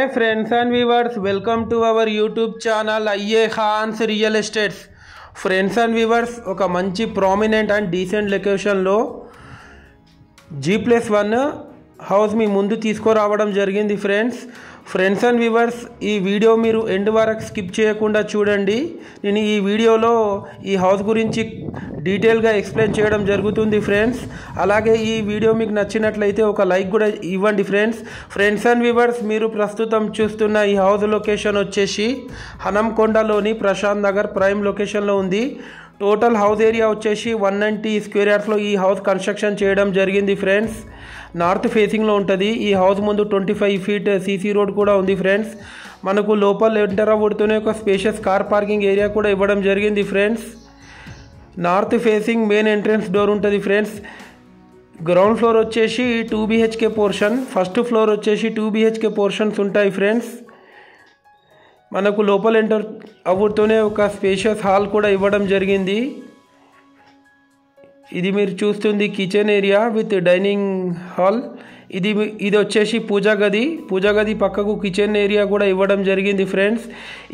Hi friends and viewers, welcome to our YouTube channel IE Khans Real Estates. Friends and viewers, ఒక మంచి prominent and decent లొకేషన్లో G+1 house మీ ముందు తీసుకురావడం జరిగింది friends and viewers. ఈ video మీరు end వరకు స్కిప్ చేయకుండా చూడండి. నేను ఈ వీడియోలో ఈ హౌస్ గురించి డీటెయిల్గా ఎక్స్ప్లెయిన్ చేయడం జరుగుతుంది ఫ్రెండ్స్. అలాగే ఈ వీడియో మీకు నచ్చినట్లయితే ఒక లైక్ కూడా ఇవ్వండి ఫ్రెండ్స్ అండ్ వ్యూవర్స్. మీరు ప్రస్తుతం చూస్తున్న ఈ హౌస్ లొకేషన్ వచ్చేసి హనంకొండలోని ప్రశాంత్ నగర్ ప్రైమ్ లొకేషన్లో ఉంది. టోటల్ హౌస్ ఏరియా వచ్చేసి 190 స్క్వేర్ యార్డ్స్లో ఈ హౌస్ కన్స్ట్రక్షన్ చేయడం జరిగింది ఫ్రెండ్స్. నార్త్ ఫేసింగ్లో ఉంటుంది. ఈ హౌస్ ముందు 25 ఫీట్ సీసీ రోడ్ కూడా ఉంది ఫ్రెండ్స్. మనకు లోపల ఎంటర్ అవ్వడుతూనే ఒక స్పేషియస్ కార్ పార్కింగ్ ఏరియా కూడా ఇవ్వడం జరిగింది friends. North facing main entrance door ఉంటుంది ఫ్రెండ్స్. గ్రౌండ్ ఫ్లోర్ వచ్చేసి 2 BHK పోర్షన్, ఫస్ట్ ఫ్లోర్ వచ్చేసి 2 BHK పోర్షన్స్ ఉంటాయి ఫ్రెండ్స్. మనకు లోపల ఎంటర్ అవ్వతోనే ఒక స్పేషియస్ హాల్ కూడా ఇవ్వడం జరిగింది. ఇది మీరు చూస్తుంది kitchen area with dining hall. ఇది వచ్చేసి పూజా గది పక్కకు కిచెన్ ఏరియా కూడా ఇవ్వడం జరిగింది ఫ్రెండ్స్.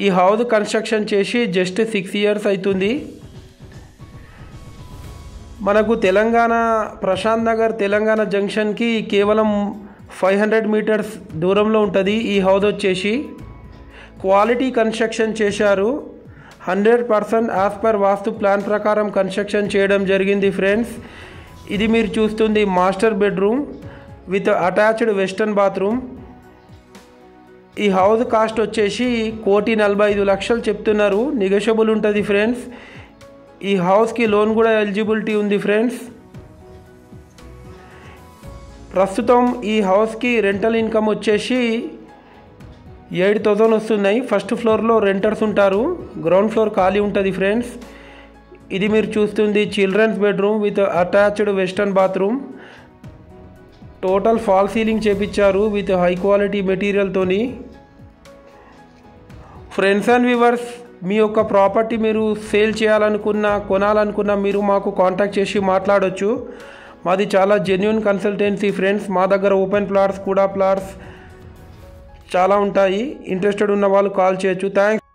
ఈ హౌస్ కన్స్ట్రక్షన్ చేసి జస్ట్ 6 ఇయర్స్ అవుతుంది. మనకు ప్రశాంత్ నగర్ తెలంగాణ జంక్షన్కి కేవలం 500 మీటర్స్ దూరంలో ఉంటుంది. ఈ హౌస్ వచ్చేసి క్వాలిటీ కన్స్ట్రక్షన్ చేశారు. 100% యాజ్ పర్ వాస్తు ప్లాన్ ప్రకారం కన్స్ట్రక్షన్ చేయడం జరిగింది ఫ్రెండ్స్. ఇది మీరు చూస్తుంది master bedroom with attached western bathroom. ఈ హౌస్ కాస్ట్ వచ్చేసి 1,45,00,000 చెప్తున్నారు. నెగోషియబుల్ ఉంటుంది ఫ్రెండ్స్. ఈ హౌస్కి లోన్ కూడా ఎలిజిబిలిటీ ఉంది ఫ్రెండ్స్. ప్రస్తుతం ఈ హౌస్కి రెంటల్ ఇన్కమ్ వచ్చేసి 8,000 వస్తున్నాయి. ఫస్ట్ ఫ్లోర్లో రెంటర్స్ ఉంటారు, గ్రౌండ్ ఫ్లోర్ ఖాళీ ఉంటుంది ఫ్రెండ్స్. ఇది మీరు చూస్తుంది childrens bedroom with attached western bathroom. Total fall ceiling చేపించారు విత్ హై క్వాలిటీ మెటీరియల్తోని. ఫ్రెండ్స్ అండ్ వ్యూవర్స్, మీ యొక్క ప్రాపర్టీ మీరు సేల్ చేయాలనుకున్నా కొనాలనుకున్నా మీరు మాకు కాంటాక్ట్ చేసి మాట్లాడవచ్చు. మాది చాలా జెన్యూన్ కన్సల్టెన్సీ ఫ్రెండ్స్. మా దగ్గర ఓపెన్ ప్లాట్స్ కూడా చాలా ఉంటాయి. ఇంట్రెస్టెడ్ ఉన్న వాళ్ళు కాల్ చేయొచ్చు. థ్యాంక్స్.